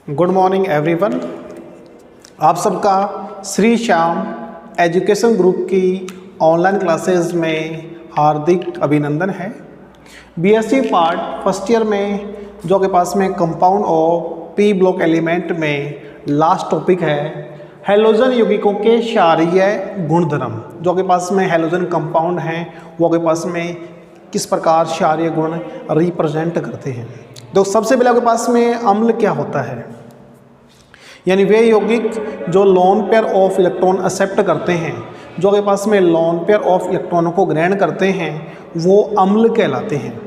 Good morning everyone. आप सबका Shri Shyam education group की ऑनलाइन क्लासेस में हार्दिक अभिनंदन है। बीएससी पार्ट फर्स्ट ईयर में जो के पास में compound of P block element में लास्ट टॉपिक है हैलोजन यौगिकों के क्षारीय गुणधर्म। जो के पास में हैलोजन कंपाउंड हैं वो के पास में किस प्रकार क्षारीय गुण रिप्रेजेंट करते हैं। तो सबसे पहले आपके पास में अम्ल क्या होता है, यानी वे यौगिक जो lone pair of electron accept करते हैं, जो आपके पास में लोन पेयर ऑफ इलेक्ट्रॉनों को ग्रहण करते हैं वो अम्ल कहलाते हैं।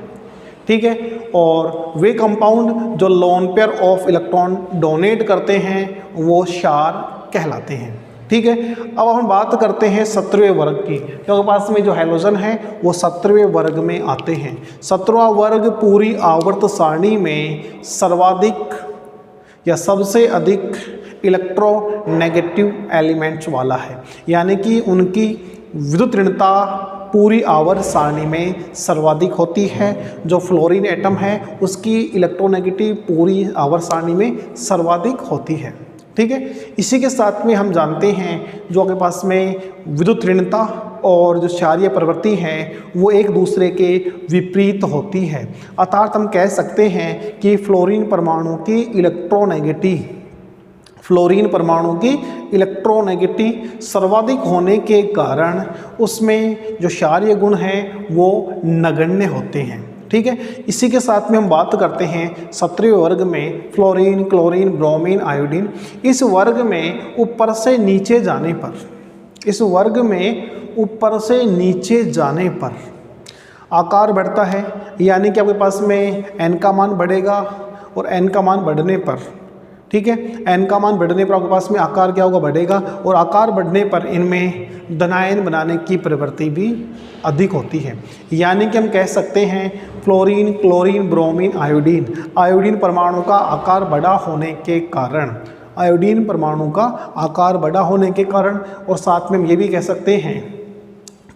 ठीक है। और वे कंपाउंड जो lone pair of electron donate करते हैं वो क्षार कहलाते हैं। ठीक है। अब हम बात करते हैं 17वें वर्ग की। तो पास में जो हैलोजन है वो 17वें वर्ग में आते हैं। 17वां वर्ग पूरी आवर्त सारणी में सर्वाधिक या सबसे अधिक इलेक्ट्रोनेगेटिव एलिमेंट्स वाला है, यानी कि उनकी विद्युत ऋणता पूरी आवर्त सारणी में सर्वाधिक होती है। जो फ्लोरीन एटम है उसकी इलेक्ट्रोनेगेटिव पूरी आवर्त सारणी में सर्वाधिक होती है। ठीक है। इसी के साथ में हम जानते हैं जो आपके पास में विद्युत ऋणता और जो क्षारीय प्रवृत्ति है वो एक दूसरे के विपरीत होती है। अर्थात हम कह सकते हैं कि फ्लोरीन परमाणु की इलेक्ट्रोनेगेटिव सर्वाधिक होने के कारण उसमें जो क्षारीय गुण हैं वो नगण्य होते हैं। ठीक है। इसी के साथ में हम बात करते हैं 17वें वर्ग में फ्लोरीन, क्लोरीन, ब्रोमीन, आयोडीन। इस वर्ग में ऊपर से नीचे जाने पर आकार बढ़ता है, यानी कि आपके पास में n का मान बढ़ेगा और n का मान बढ़ने पर, ठीक है, n का मान बढ़ने पर आपके पास में आकार क्या होगा, बढ़ेगा। और आकार बढ़ने पर इनमें धनायन बनाने की प्रवृत्ति भी अधिक होती है। यानी कि हम कह सकते हैं फ्लोरीन, क्लोरीन, ब्रोमीन, आयोडीन परमाणु का आकार बड़ा होने के कारण और साथ में हम ये भी कह सकते हैं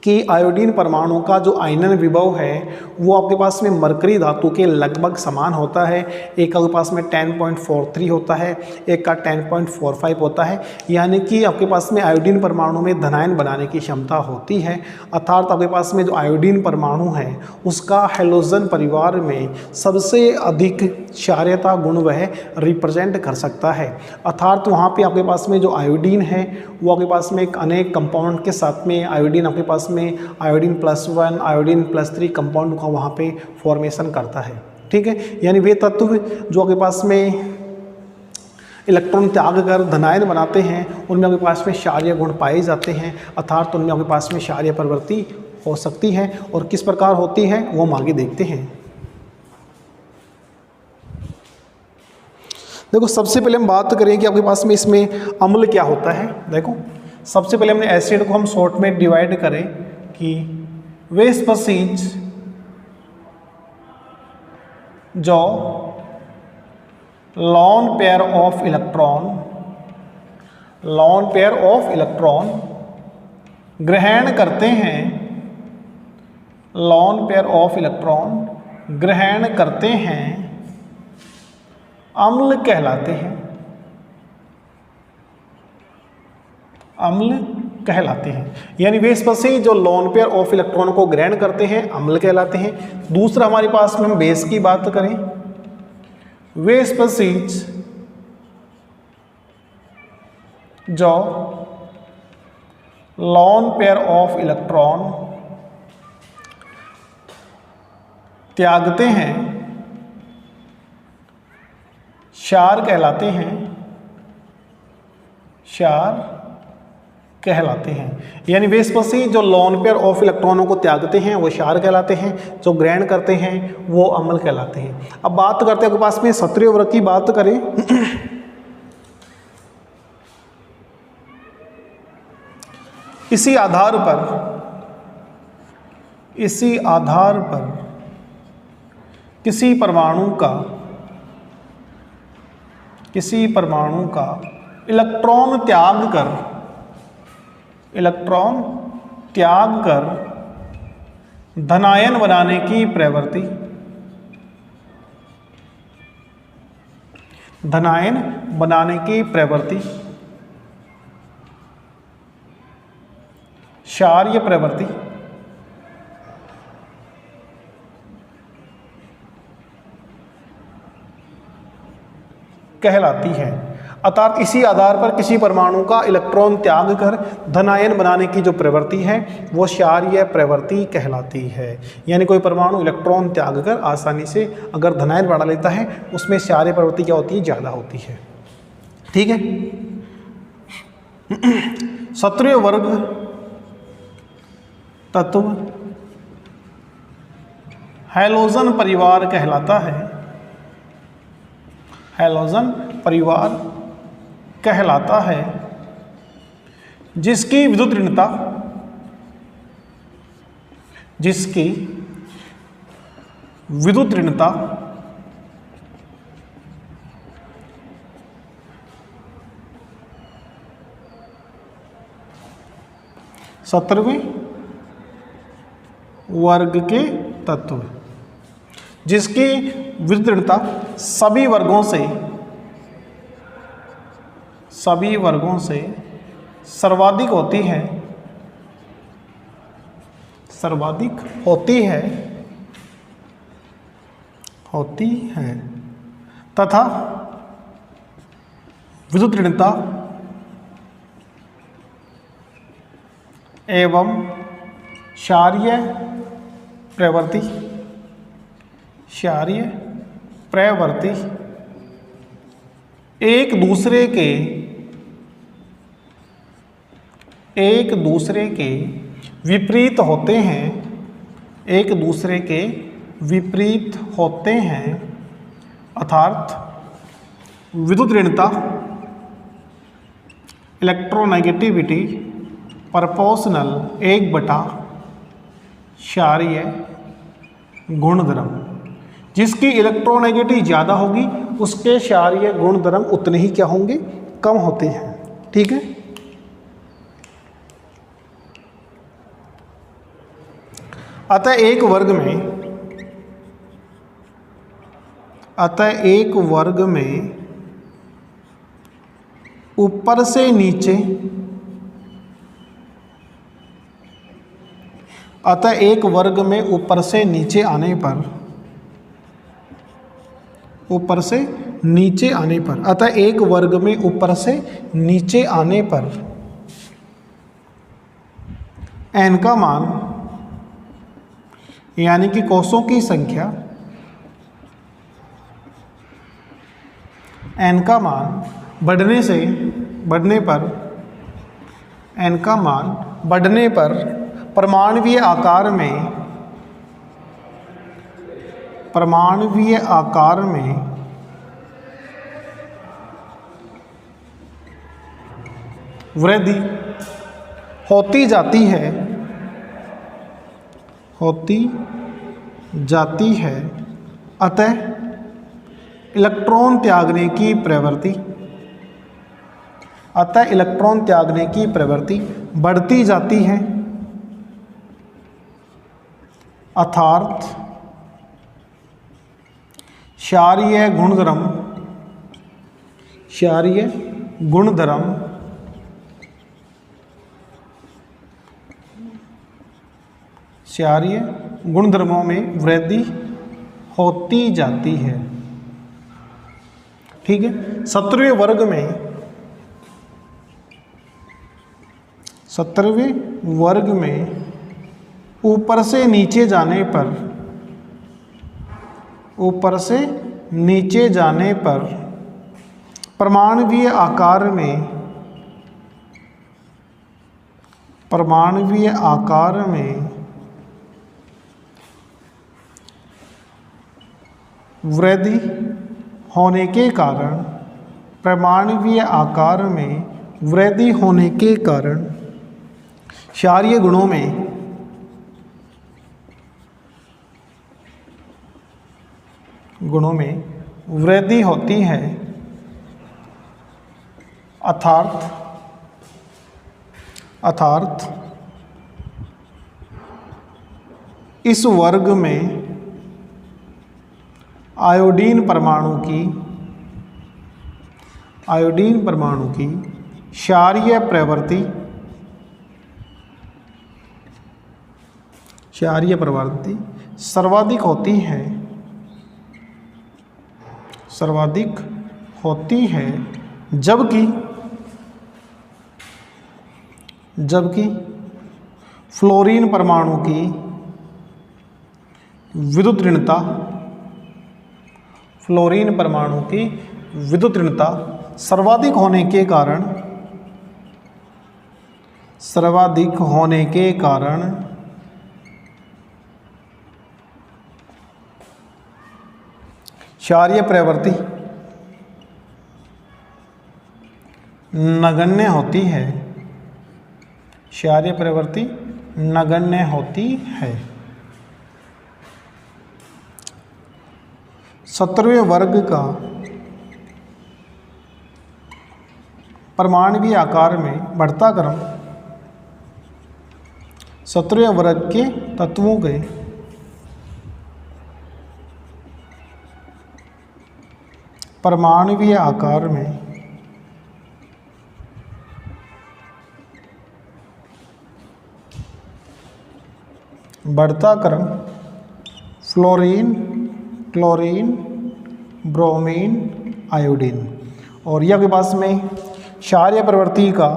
कि आयोडीन परमाणु का जो आयनन विभव है वो आपके पास में मरकरी धातु के लगभग समान होता है। एक का पास में 10.43 होता है, एक का 10.45 होता है, यानी कि आपके पास में आयोडीन परमाणु में धनायन बनाने की क्षमता होती है। अर्थात आपके पास में जो आयोडीन परमाणु है उसका हैलोजन परिवार में सबसे अधिक क्षारीयता गुण वह रिप्रेजेंट कर सकता है। अर्थात वहाँ पे आपके पास में जो आयोडीन है वो आपके पास में अनेक कंपाउंड के साथ में आयोडीन आपके पास में आयोडीन +1, आयोडीन +3 कंपाउंड का वहाँ पे फॉर्मेशन करता है। ठीक है। यानी वे तत्व जो आपके पास में इलेक्ट्रॉन त्याग कर धनायन बनाते हैं उनमें आपके पास में क्षारीय गुण पाए जाते हैं। अर्थात उनमें आपके पास में क्षारीय प्रवृत्ति हो सकती है। और किस प्रकार होती है वो हम आगे देखते हैं। देखो, सबसे पहले हम बात करें कि आपके पास में इसमें अम्ल क्या होता है। देखो, सबसे पहले हमने एसिड को हम शॉर्ट में डिवाइड करें कि वे स्पीशीज जो लोन पेयर ऑफ इलेक्ट्रॉन ग्रहण करते हैं अम्ल कहलाते हैं। यानी वे स्पीशीज जो लोन पेयर ऑफ इलेक्ट्रॉन को ग्रहण करते हैं अम्ल कहलाते हैं। दूसरा हमारे पास में हम बेस की बात करें, वे स्पीशीज जो लोन पेयर ऑफ इलेक्ट्रॉन त्यागते हैं क्षार कहलाते हैं। यानी वे स्पीशीज जो लोन पेयर ऑफ इलेक्ट्रॉनों को त्यागते हैं वो क्षार कहलाते हैं, जो ग्रहण करते हैं वो अम्ल कहलाते हैं। अब बात करते हैं आपके पास में 17वें वर्ग की बात करें। इसी आधार पर किसी परमाणु का इलेक्ट्रॉन त्याग कर धनायन बनाने की प्रवृत्ति धनायन बनाने की प्रवृत्ति, क्षारीय प्रवृत्ति, कहलाती है। अर्थात इसी आधार पर किसी परमाणु का इलेक्ट्रॉन त्याग कर धनायन बनाने की जो प्रवृत्ति है वो क्षारीय प्रवृत्ति कहलाती है। यानी कोई परमाणु इलेक्ट्रॉन त्याग कर आसानी से अगर धनायन बना लेता है उसमें क्षारीय प्रवृत्ति क्या होती है, ज़्यादा होती है। ठीक है। 17वें वर्ग तत्व हैलोजन परिवार कहलाता है। हैलोजन परिवार कहलाता है जिसकी विद्युत ऋणता, जिसकी विद्युत ऋणता सत्रहवें वर्ग के तत्व, जिसकी विद्युत ऋणता सभी वर्गों से सर्वाधिक होती है, सर्वाधिक होती है तथा विद्युत ऋणता एवं क्षारीय प्रवृत्ति एक दूसरे के विपरीत होते हैं, एक दूसरे के विपरीत होते हैं। अर्थात विद्युत ऋणता इलेक्ट्रोनेगेटिविटी प्रोपोर्शनल 1/, क्षारीय गुणधर्म, जिसकी इलेक्ट्रोनेगेटिविटी ज़्यादा होगी उसके क्षारीय गुणधर्म उतने ही क्या होंगे, कम होते हैं। ठीक है। अतः एक वर्ग में ऊपर से नीचे, अतः एक वर्ग में ऊपर से नीचे आने पर, अतः एक वर्ग में ऊपर से नीचे आने पर n का मान यानी कि कोषों की संख्या, n का मान बढ़ने पर परमाणुवीय आकार में वृद्धि होती जाती है। अतः इलेक्ट्रॉन त्यागने की प्रवृत्ति बढ़ती जाती है। अर्थात क्षारीय गुणधर्मों में वृद्धि होती जाती है। ठीक है। 17वें वर्ग में ऊपर से नीचे जाने पर परमाणुवीय आकार में वृद्धि होने के कारण क्षारीय गुणों में वृद्धि होती है। अर्थात इस वर्ग में आयोडीन परमाणु की आयोडीन परमाणु की क्षारीय प्रवृत्ति सर्वाधिक होती है जबकि फ्लोरीन परमाणु की विद्युत ऋणता सर्वाधिक होने के कारण क्षारीय प्रवृत्ति नगण्य होती है। 17वें वर्ग का परमाणु आकार में बढ़ता क्रम 17वें वर्ग के तत्वों के परमाणु आकार में बढ़ता क्रम फ्लोरीन, क्लोरीन, ब्रोमीन, आयोडीन। और यह आपके पास में क्षारीय प्रवृत्ति का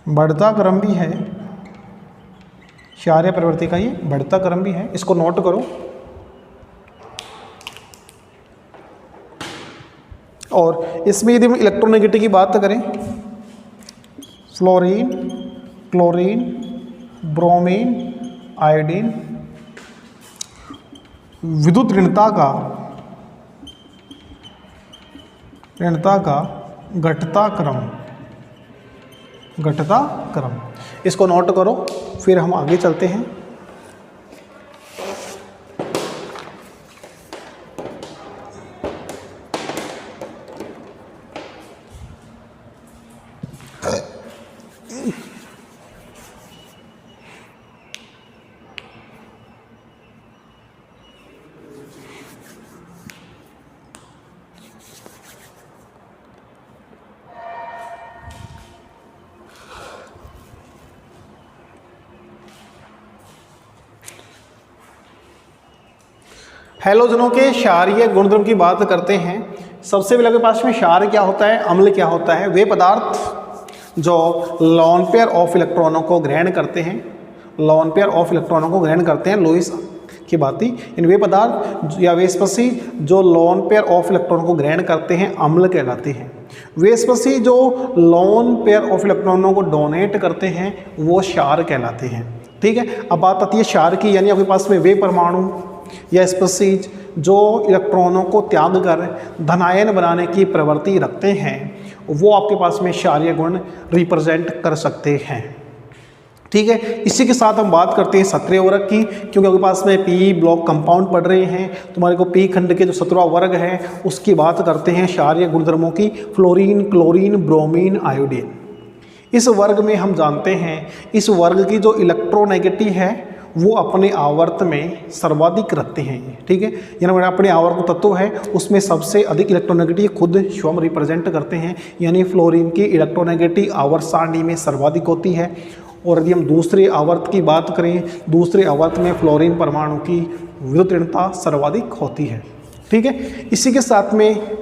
बढ़ता क्रम भी है, क्षारीय प्रवृत्ति का ये बढ़ता क्रम भी है, इसको नोट करो। और इसमें यदि हम इलेक्ट्रोनेगेटिविटी की बात करें, फ्लोरीन, क्लोरीन, ब्रोमीन, आयोडीन, विद्युत ऋणता का घटता क्रम, इसको नोट करो, फिर हम आगे चलते हैं। हैलोजनों के क्षारीय गुणधर्म की बात करते हैं। सबसे पहले आपके पास में क्षार क्या होता है, अम्ल क्या होता है। वे पदार्थ जो लोन पेयर ऑफ इलेक्ट्रॉनों को ग्रहण करते हैं, लुईस की बात ही, इन वे पदार्थ या वे स्पेसी जो लोन पेयर ऑफ इलेक्ट्रॉनों को ग्रहण करते हैं अम्ल कहलाते हैं। वे स्पेसी जो लोन पेयर ऑफ इलेक्ट्रॉनों को डोनेट करते हैं वो क्षार कहलाते हैं। ठीक है, अब बात आती है क्षार की, यानी आपके पास में वे परमाणु या स्पेसीज जो इलेक्ट्रॉनों को त्याग कर धनायन बनाने की प्रवृत्ति रखते हैं वो आपके पास में क्षारीय गुण रिप्रेजेंट कर सकते हैं। ठीक है, इसी के साथ हम बात करते हैं 17वें वर्ग की, क्योंकि आपके पास में पी ब्लॉक कंपाउंड पढ़ रहे हैं, तुम्हारे को पी खंड के जो 17वां वर्ग है उसकी बात करते हैं क्षारीय गुणधर्मों की, फ्लोरीन, क्लोरीन, ब्रोमीन, आयोडीन। इस वर्ग में हम जानते हैं इस वर्ग की जो इलेक्ट्रोनेगेटिव है वो अपने आवर्त में सर्वाधिक रखते हैं। ठीक है, यानी अपने आवर्त तत्व है उसमें सबसे अधिक इलेक्ट्रोनेगेटिव खुद स्वयं रिप्रेजेंट करते हैं, यानी फ्लोरीन की इलेक्ट्रोनेगेटिव आवर्त सारणी में सर्वाधिक होती है। और यदि हम दूसरे आवर्त की बात करें, दूसरे आवर्त में फ्लोरीन परमाणु की विद्युत ऋणता सर्वाधिक होती है। ठीक है, इसी के साथ में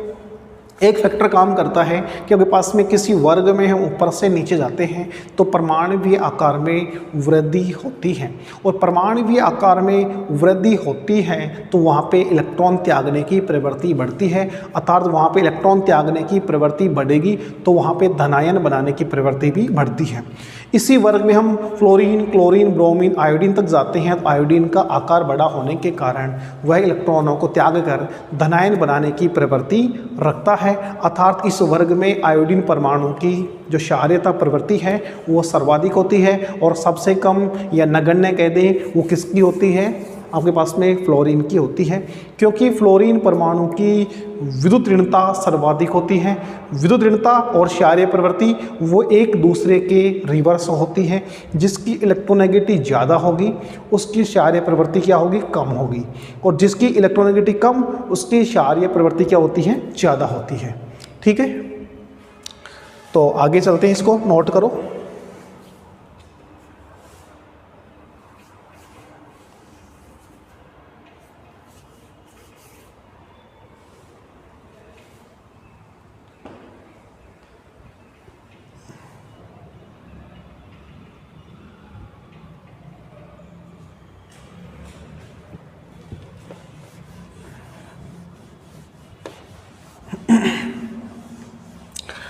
एक फैक्टर काम करता है कि आपके पास में किसी वर्ग में हम ऊपर से नीचे जाते हैं तो परमाणु आकार में वृद्धि होती है, और परमाणु आकार में वृद्धि होती है तो वहाँ पे इलेक्ट्रॉन त्यागने की प्रवृत्ति बढ़ती है, अर्थात वहाँ पे इलेक्ट्रॉन त्यागने की प्रवृत्ति बढ़ेगी तो वहाँ पे धनायन बनाने की प्रवृत्ति भी बढ़ती है। इसी वर्ग में हम फ्लोरीन, क्लोरीन, ब्रोमीन, आयोडीन तक जाते हैं तो आयोडीन का आकार बड़ा होने के कारण वह इलेक्ट्रॉनों को त्याग कर धनायन बनाने की प्रवृत्ति रखता है, अर्थात इस वर्ग में आयोडीन परमाणु की जो क्षारीयता प्रवृत्ति है वो सर्वाधिक होती है, और सबसे कम या नगण्य कह दें वो किसकी होती है, आपके पास में फ्लोरीन की होती है, क्योंकि फ्लोरीन परमाणु की विद्युत ऋणता सर्वाधिक होती है। विद्युत ऋणता और क्षारीय प्रवृत्ति वो एक दूसरे के रिवर्स होती है। जिसकी इलेक्ट्रोनेगेटिव ज़्यादा होगी उसकी क्षारीय प्रवृत्ति क्या होगी, कम होगी, और जिसकी इलेक्ट्रोनेगेटिव कम उसकी क्षारीय प्रवृत्ति क्या होती है, ज़्यादा होती है। ठीक है, तो आगे चलते हैं, इसको नोट करो।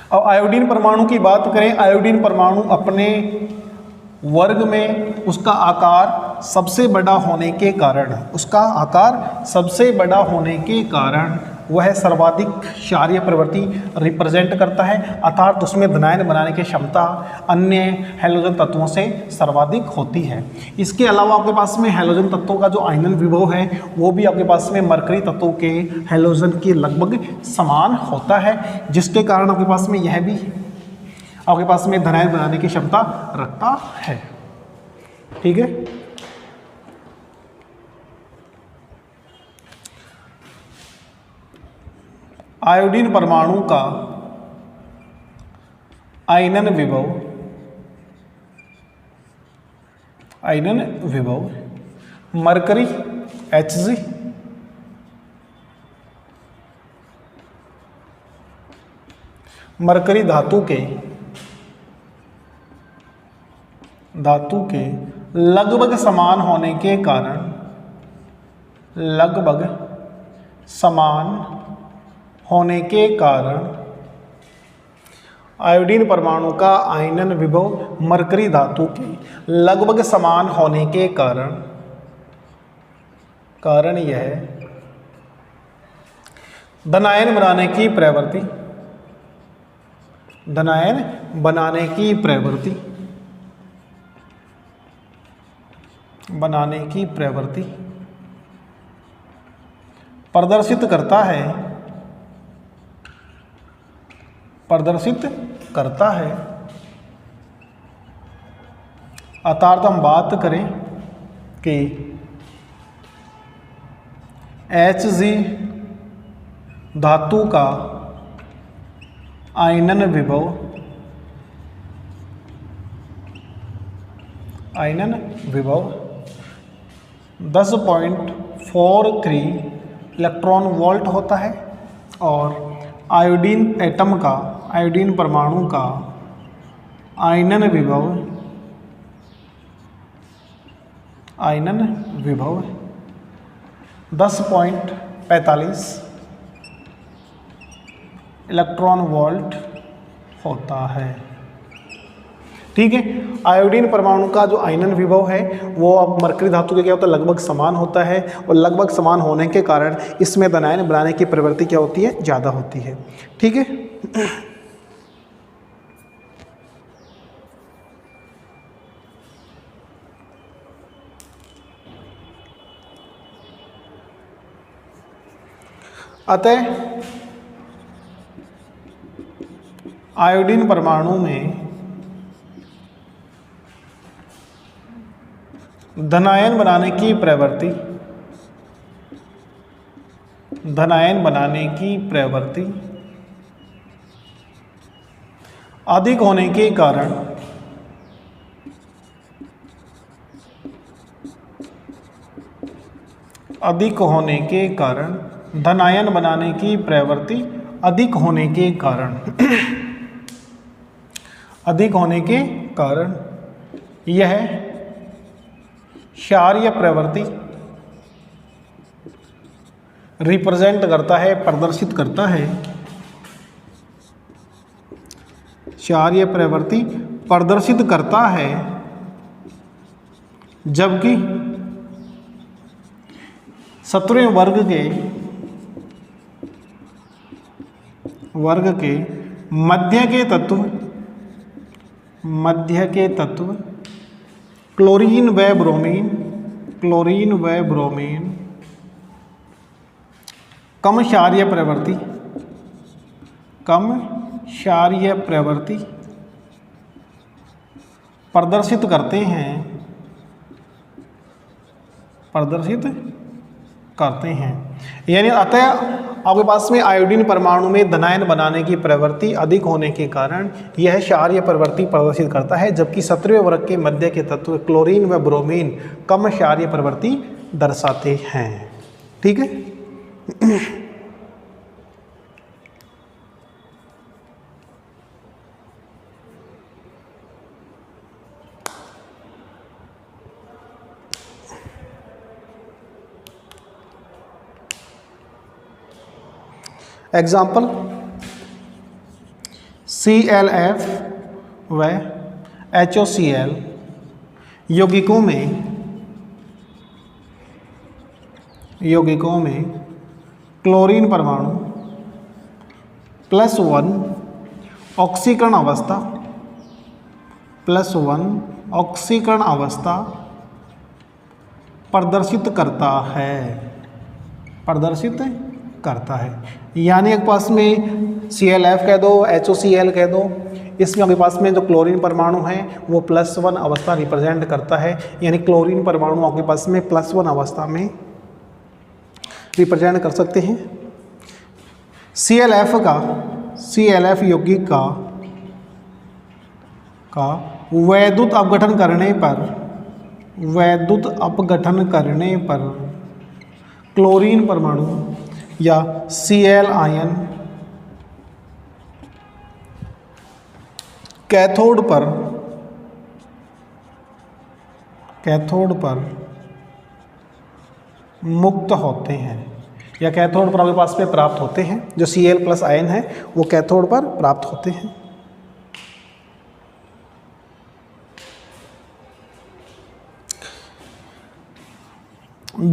अब आयोडीन परमाणु की बात करें, आयोडीन परमाणु अपने वर्ग में उसका आकार सबसे बड़ा होने के कारण, उसका आकार सबसे बड़ा होने के कारण वह सर्वाधिक क्षारीय प्रवृत्ति रिप्रेजेंट करता है, अर्थात उसमें धनायन बनाने की क्षमता अन्य हैलोजन तत्वों से सर्वाधिक होती है। इसके अलावा आपके पास में हैलोजन तत्वों का जो आयनन विभव है वो भी आपके पास में मरकरी तत्वों के हैलोजन के लगभग समान होता है, जिसके कारण आपके पास में यह भी आपके पास में धनायन बनाने की क्षमता रखता है। ठीक है, आयोडीन परमाणु का आयनन विभव मरकरी Hg, मरकरी धातु के लगभग समान होने के कारण, लगभग समान होने के कारण आयोडीन परमाणु का आयनन विभव मरकरी धातु के लगभग समान होने के कारण यह धनायन बनाने की प्रवृत्ति प्रदर्शित करता है। अर्थात हम बात करें कि Hg धातु का आयनन विभव 10.43 इलेक्ट्रॉन वोल्ट होता है, और आयोडीन परमाणु का आयनन विभव 10.45 इलेक्ट्रॉन वोल्ट होता है। ठीक है, आयोडीन परमाणु का जो आयनन विभव है वो अब मरकरी धातु के क्या होता है, लगभग समान होता है, और लगभग समान होने के कारण इसमें धनायन बनाने की प्रवृत्ति क्या होती है, ज़्यादा होती है। ठीक है, अतः आयोडीन परमाणु में धनायन बनाने की प्रवृत्ति अधिक होने के कारण धनायन बनाने की प्रवृत्ति अधिक होने के कारण यह क्षारीय प्रवृत्ति रिप्रेजेंट करता है, प्रदर्शित करता है। क्षारीय प्रवृत्ति प्रदर्शित करता है, जबकि 17वें वर्ग के मध्य के तत्व क्लोरीन व ब्रोमीन क्लोरीन व ब्रोमीन कम क्षारीय प्रवृत्ति, कम क्षारीय प्रवृत्ति प्रदर्शित करते हैं, प्रदर्शित करते हैं। यानी अतः आपके पास में आयोडीन परमाणु में धनायन बनाने की प्रवृत्ति अधिक होने के कारण यह क्षारीय प्रवृत्ति प्रदर्शित करता है, जबकि 17वें वर्ग के मध्य के तत्व क्लोरीन व ब्रोमीन कम क्षारीय प्रवृत्ति दर्शाते हैं। ठीक है। एग्जाम्पल ClF व HOCl यौगिकों में क्लोरीन परमाणु +1 ऑक्सीकरण अवस्था ऑक्सीकरण अवस्था प्रदर्शित करता है, प्रदर्शित करता है। यानी एक पास में ClF कह दो, HOCl कह दो, इसमें आपके पास में जो क्लोरीन परमाणु है वो +1 अवस्था रिप्रेजेंट करता है। यानी क्लोरीन परमाणु आपके पास में +1 अवस्था में रिप्रेजेंट कर सकते हैं। ClF यौगिक का वैद्युत अपघटन करने पर क्लोरीन परमाणु या Cl आयन कैथोड पर मुक्त होते हैं या कैथोड पर आपके पास में प्राप्त होते हैं। जो Cl+ आयन है वो कैथोड पर प्राप्त होते हैं।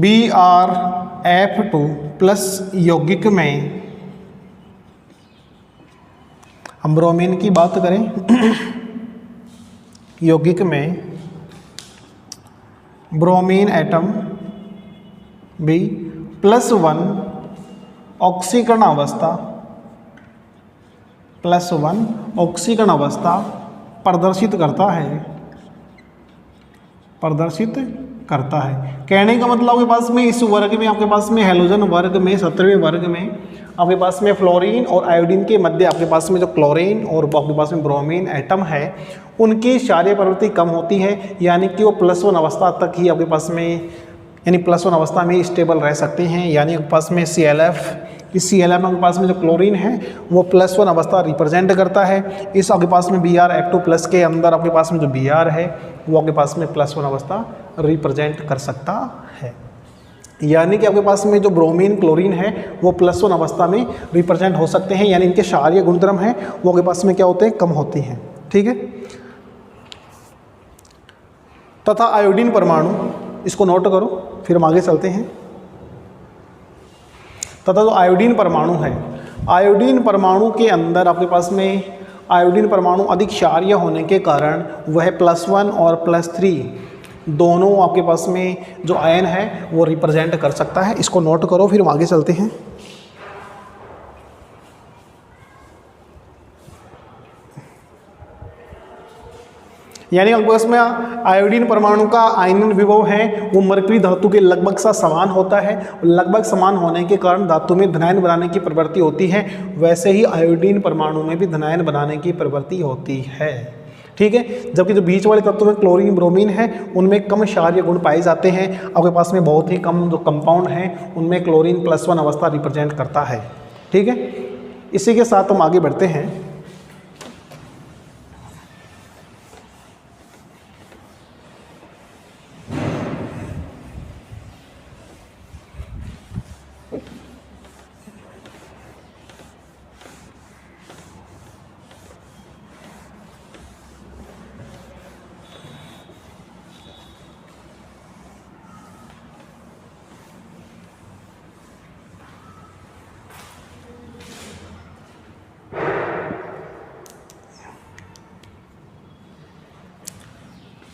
BrF2+ यौगिक में हम ब्रोमीन की बात करें, यौगिक में ब्रोमीन एटम भी +1 ऑक्सीकरण अवस्था प्रदर्शित करता है। कहने का मतलब आपके पास में इस वर्ग में आपके पास में हैलोजन वर्ग में 17वें वर्ग में आपके पास में फ्लोरीन और आयोडीन के मध्य आपके पास में जो क्लोरीन और आपके पास में ब्रोमीन एटम है उनकी क्षारीय प्रवृत्ति कम होती है। यानी कि वो +1 अवस्था तक ही आपके पास में यानी +1 अवस्था में स्टेबल रह सकते हैं। यानी आपके पास में ClF, इस ClF आपके पास में जो क्लोरीन है वो +1 अवस्था रिप्रेजेंट करता है। इस आपके पास में BrF2+ के अंदर आपके पास में जो Br है वो आपके पास में +1 अवस्था रिप्रेजेंट कर सकता है। यानी कि आपके पास में जो ब्रोमीन क्लोरीन है वो +1 अवस्था में रिप्रेजेंट हो सकते हैं। यानी इनके क्षारीय गुणधर्म हैं वो आपके पास में क्या होते हैं, कम होती हैं। ठीक है। तथा आयोडीन परमाणु, इसको नोट करो फिर हम आगे चलते हैं। तथा जो आयोडीन परमाणु है, आयोडीन परमाणु के अंदर आपके पास में आयोडीन परमाणु अधिक क्षारीय होने के कारण वह +1 और +3 दोनों आपके पास में जो आयन है वो रिप्रेजेंट कर सकता है। इसको नोट करो फिर हम आगे चलते हैं। यानी आपके पास में आयोडीन परमाणु का आयनन विभव है वो मरकरी धातु के लगभग सा समान होता है। लगभग समान होने के कारण धातु में धनायन बनाने की प्रवृत्ति होती है। वैसे ही आयोडीन परमाणु में भी धनायन बनाने की प्रवृत्ति होती है। ठीक है। जबकि जो बीच वाले तत्व में क्लोरीन ब्रोमीन है उनमें कम क्षारीय गुण पाए जाते हैं। आपके पास में बहुत ही कम जो कंपाउंड हैं उनमें क्लोरीन +1 अवस्था रिप्रेजेंट करता है। ठीक है। इसी के साथ हम आगे बढ़ते हैं।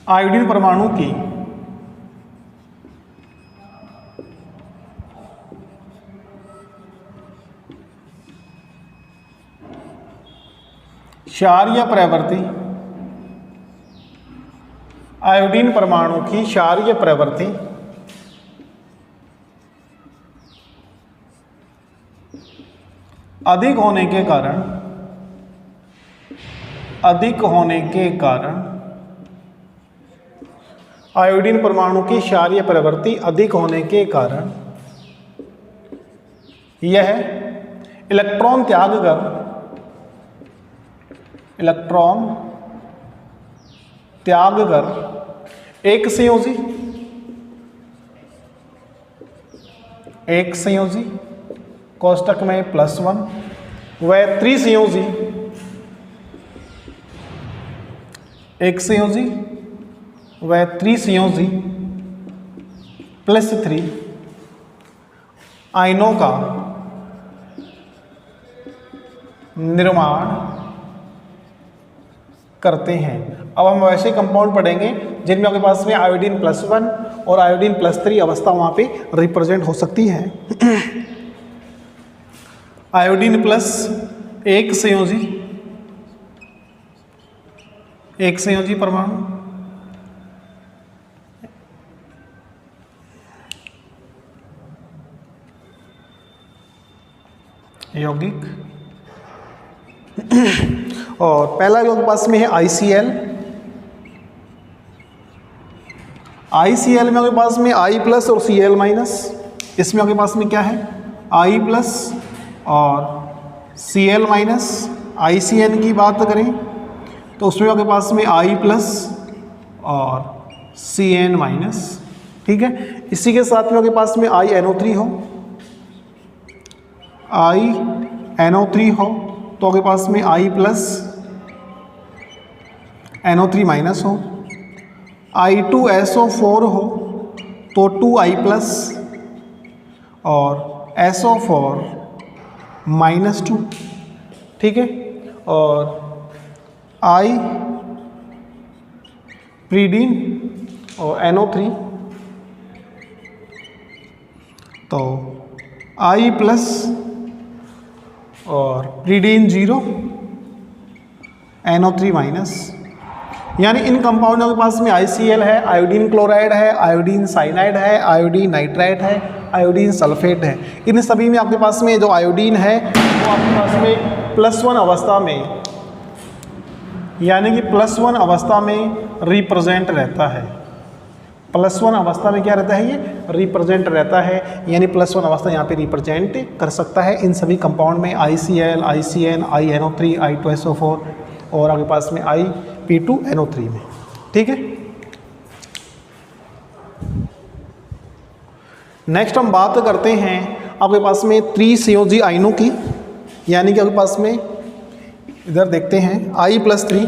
आयोडीन परमाणु की क्षारीय प्रवृत्ति, आयोडीन परमाणु की क्षारीय प्रवृत्ति अधिक होने के कारण आयोडीन परमाणु की क्षारीय प्रवृत्ति अधिक होने के कारण यह इलेक्ट्रॉन त्याग कर एक संयोजी कोष्टक में +1 व त्रिसंयोजी एक संयोजी व त्रिसंयोजी +3 आयनों का निर्माण करते हैं। अब हम वैसे कंपाउंड पढ़ेंगे जिनमें आपके पास में आयोडीन +1 और आयोडीन +3 अवस्था वहाँ पे रिप्रेजेंट हो सकती है। आयोडीन प्लस एक संयोजी परमाणु, यौगिक, और पहला जो पास में है ICl में आपके पास में I+ और Cl-। इसमें आपके पास में क्या है I+ और Cl-। ICN की बात करें तो उसमें आपके पास में I+ और Cn-। ठीक है, इसी के साथ में आपके पास में INO3 हो तो आपके पास में I+ NO3- हो, I2SO4 हो तो 2I+ और SO4-2। ठीक है, और I प्रीडीन और NO3 तो I+ और प्रीडीन 0 NO3-। यानी इन कंपाउंडों के पास में ICl है, आयोडीन क्लोराइड है, आयोडीन साइनाइड है, आयोडीन नाइट्राइट है, आयोडीन सल्फेट है। इन सभी में आपके पास में जो आयोडीन है वो आपके पास में +1 अवस्था में, यानी कि +1 अवस्था में रिप्रेजेंट रहता है। +1 अवस्था में क्या रहता है, ये रिप्रेजेंट रहता है, यानी +1 अवस्था यहाँ पे रिप्रेजेंट कर सकता है इन सभी कंपाउंड में ICl, ICN, INO3, I2SO4 और आपके पास में IP2NO3 में। ठीक है, नेक्स्ट हम बात करते हैं आपके पास में त्रिसंयोजी आयनों की, यानी कि आपके पास में इधर देखते हैं I+3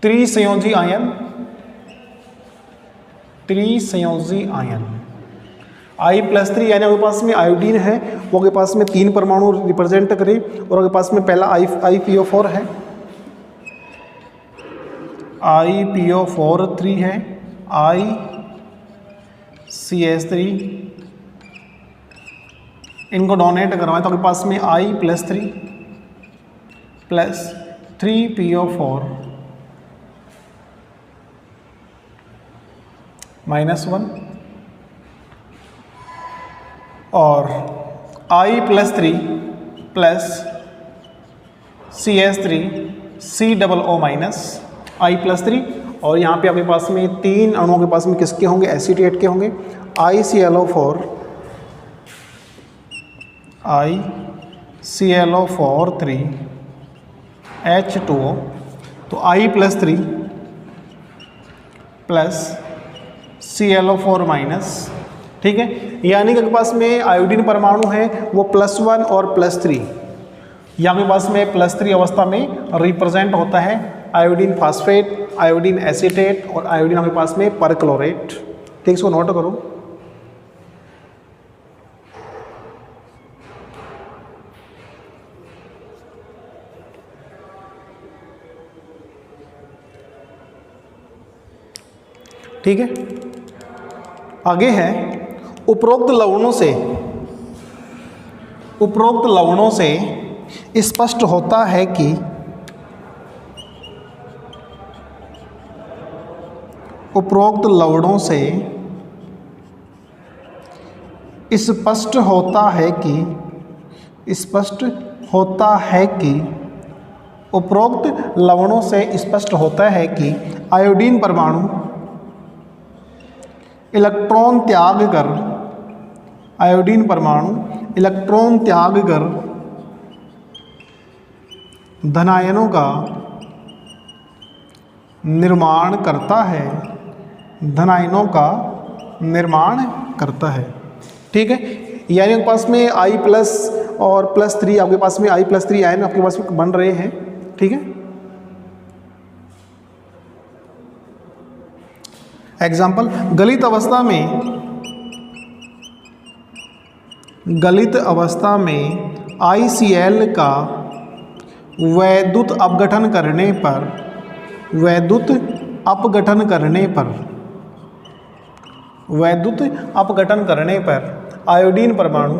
त्रिसंयोजी आयन I+3 यानी आपके पास में आयोडीन है वो आपके पास में 3 परमाणु रिप्रेजेंट करे और आपके पास में पहला IPO4 है, IPO4 है, ICH3 इनको डोनेट करवाएं तो आपके पास में I+3 + 3PO4 -1 और I+3 + CH3 COO- I+3 और यहाँ पे आपके पास में 3 अणुओं के पास में किसके होंगे, एसीटेट के होंगे, IClO4 3 H2O तो I+3 + ClO4-। ठीक है, यानी कि आपके पास में आयोडीन परमाणु है वो +1 और +3, यहाँ के पास में +3 अवस्था में रिप्रेजेंट होता है आयोडीन फास्फेट, आयोडीन एसीटेट और आयोडीन आपके पास में परक्लोरेट। ठीक, इसको नोट करो। ठीक है, आगे है उपरोक्त लवणों से उपरोक्त लवणों से स्पष्ट होता है कि उपरोक्त लवणों से स्पष्ट होता है कि उपरोक्त लवणों से स्पष्ट होता है कि आयोडीन परमाणु इलेक्ट्रॉन त्याग कर धनायनों का निर्माण करता है। ठीक है, यानी आपके पास में I प्लस और +3, आपके पास में I+3 आयन आपके पास में बन रहे हैं। ठीक है, एग्जाम्पल, गलित अवस्था में ICl का वैद्युत अपघटन करने पर आयोडीन परमाणु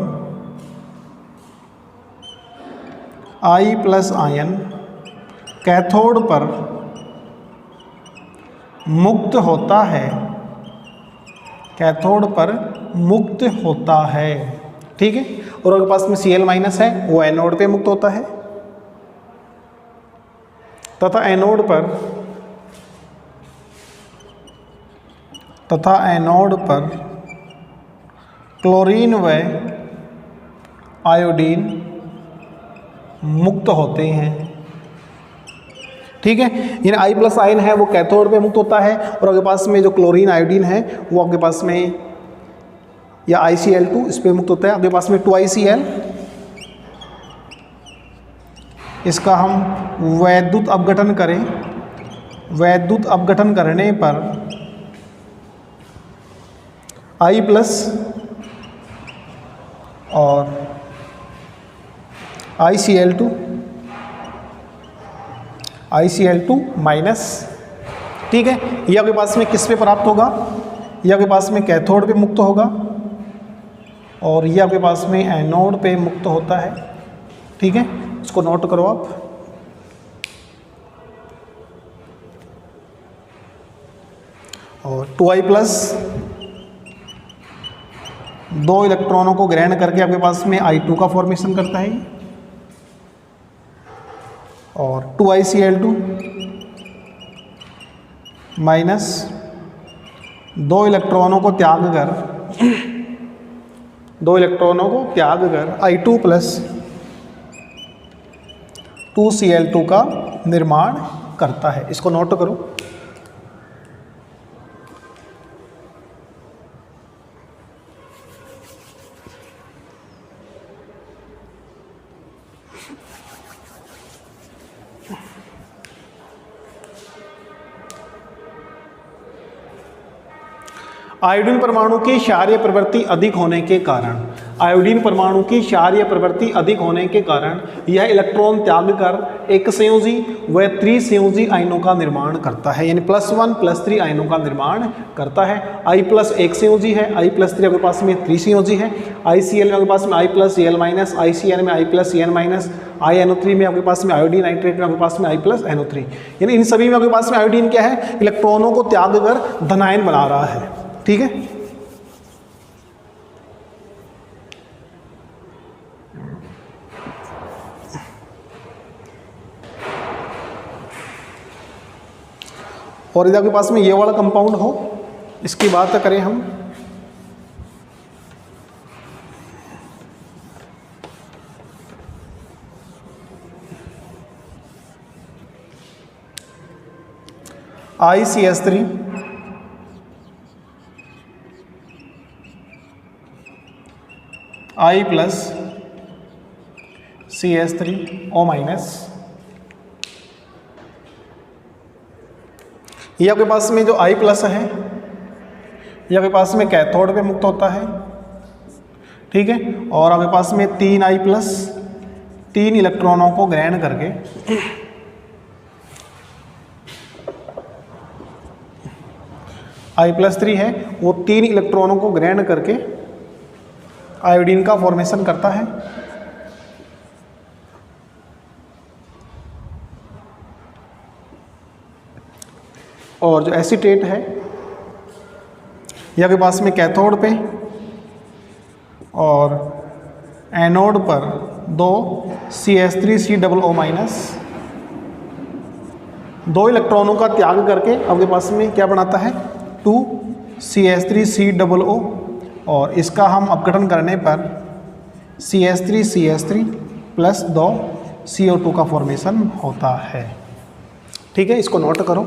I+ आयन कैथोड पर मुक्त होता है। ठीक है, और आपके पास में Cl- है, वो एनोड पे मुक्त होता है तथा एनोड पर क्लोरीन व आयोडीन मुक्त होते हैं। ठीक है, यानी I+ आयन है वो कैथोड पे मुक्त होता है, और आपके पास में जो क्लोरीन आयोडीन है वो आपके पास में या ICl2 इस पे मुक्त होता है। आपके पास में 2ICl, इसका हम वैद्युत अपघटन करने पर I+ और ICl2-। ठीक है, ये आपके पास में किस पे प्राप्त होगा, ये आपके पास में कैथोड पे मुक्त होगा, और ये आपके पास में एनोड पे मुक्त होता है। ठीक है, इसको नोट करो आप। और 2I+ 2 इलेक्ट्रॉनों को ग्रहण करके आपके पास में I2 का फॉर्मेशन करता है, और 2ICl2 माइनस 2 इलेक्ट्रॉनों को त्याग कर I2 + 2Cl2 का निर्माण करता है। इसको नोट करो। आयोडीन परमाणु की क्षारीय प्रवृत्ति अधिक होने के कारण यह इलेक्ट्रॉन त्याग कर एक संयोजी व त्रिसंयोजी आयनों का निर्माण करता है, यानी +1 +3 आयनों का निर्माण करता है। I+ एक संयोजी है, I+3 आपके पास में त्रिसंयोजी है, ICl में आपके पास में I+Cl-, ICN में I+Cn-, INO3 में आपके पास में आयोडीन नाइट्रेट में आपके पास में I+NO3, यानी इन सभी में आपके पास में आयोडीन क्या है, इलेक्ट्रॉनों को त्याग कर धनायन बना रहा है। ठीक है, और यदि आपके पास में ये वाला कंपाउंड हो, इसकी बात करें हम, ICS3 I+ CS3O-, ये आपके पास में जो I+ है ये आपके पास में कैथोड पे मुक्त होता है। ठीक है, और आपके पास में 3I+, 3 इलेक्ट्रॉनों को ग्रहण करके I+3 है वो 3 इलेक्ट्रॉनों को ग्रहण करके आयोडीन का फॉर्मेशन करता है। और जो एसीटेट है ये आपके पास में कैथोड पे और एनोड पर 2 CH3COO- 2 इलेक्ट्रॉनों का त्याग करके आपके पास में क्या बनाता है 2 CH3COO और इसका हम अपघटन करने पर CH3 प्लस 2 CO2 का फॉर्मेशन होता है। ठीक है, इसको नोट करो।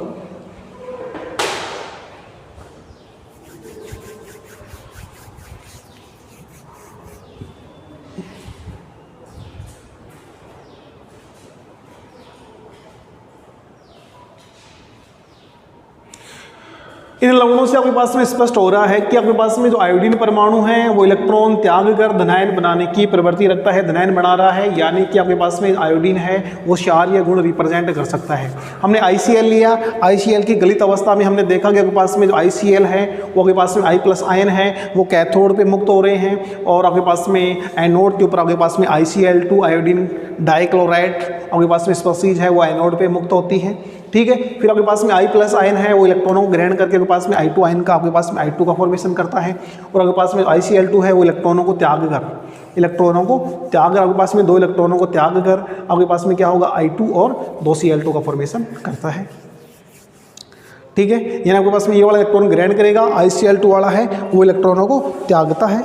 इन लवणों से आपके पास में स्पष्ट हो रहा है कि आपके पास में जो आयोडीन परमाणु है वो इलेक्ट्रॉन त्याग कर धनायन बनाने की प्रवृत्ति रखता है, धनायन बना रहा है, यानी कि आपके पास में आयोडीन है वो क्षारीय गुण रिप्रेजेंट कर सकता है। हमने ICl लिया, ICl की गलित अवस्था में हमने देखा कि आपके पास में जो ICl है वो आपके पास में I+ आयन है वो कैथोड पे मुक्त हो रहे हैं और आपके पास में एनोड के ऊपर आपके पास में ICl2 आयोडीन डाइक्लोराइड आपके पास में स्पीशीज है वो एनोड पे मुक्त होती है। ठीक है, फिर आपके पास में I+ आयन है वो इलेक्ट्रॉनों को ग्रहण करके आपके पास में I2 आयन का आपके पास में I2 का फॉर्मेशन करता है और आपके पास में ICl2 है वो इलेक्ट्रॉनों को त्याग कर आपके पास में 2 इलेक्ट्रॉनों को त्याग कर आपके पास में क्या होगा I2 और 2 Cl2 का फॉर्मेशन करता है। ठीक है, यानी आपके पास में ये वाला इलेक्ट्रॉन ग्रहण करेगा, ICl2 वाला है वो इलेक्ट्रॉनों को त्यागता है।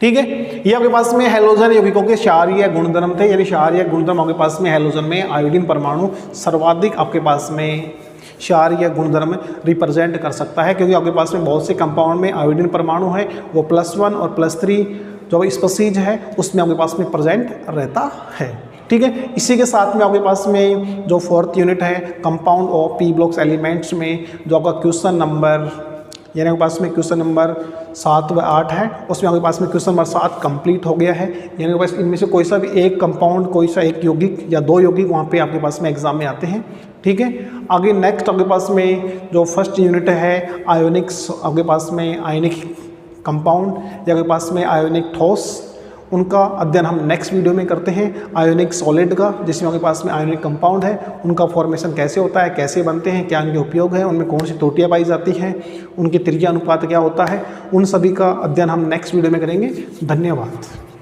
ठीक है, ये आपके पास में हैलोजन यौगिकों के क्षारीय गुणधर्म थे, यानी क्षारीय गुणधर्म आपके पास में हैलोजन में आयोडीन परमाणु सर्वाधिक आपके पास में क्षारीय गुणधर्म रिप्रेजेंट कर सकता है, क्योंकि आपके पास में बहुत से कंपाउंड में आयोडीन परमाणु है वो +1 और +3 जो स्पीशीज है उसमें आपके पास में प्रेजेंट रहता है। ठीक है, इसी के साथ में आपके पास में जो 4th यूनिट है compound of P blocks elements में जो आपका क्वेश्चन नंबर यानी आपके पास में क्वेश्चन नंबर 7 व 8 है उसमें आपके पास में क्वेश्चन नंबर 7 कंप्लीट हो गया है। यानी आपके पास इनमें से कोई सा भी एक कंपाउंड, कोई सा एक यौगिक या 2 यौगिक वहाँ पे आपके पास में एग्जाम में आते हैं। ठीक है, आगे नेक्स्ट आपके पास में जो 1st यूनिट है आयोनिक्स, आपके पास में आयनिक कंपाउंड या आपके पास में आयोनिक ठोस, उनका अध्ययन हम नेक्स्ट वीडियो में करते हैं। आयोनिक सॉलिड का, जिसमें आपके पास में आयोनिक कंपाउंड है उनका फॉर्मेशन कैसे होता है, कैसे बनते हैं, क्या उनके उपयोग है, उनमें कौन सी त्रुटियां पाई जाती हैं, उनकी त्रिज्या अनुपात क्या होता है, उन सभी का अध्ययन हम नेक्स्ट वीडियो में करेंगे। धन्यवाद।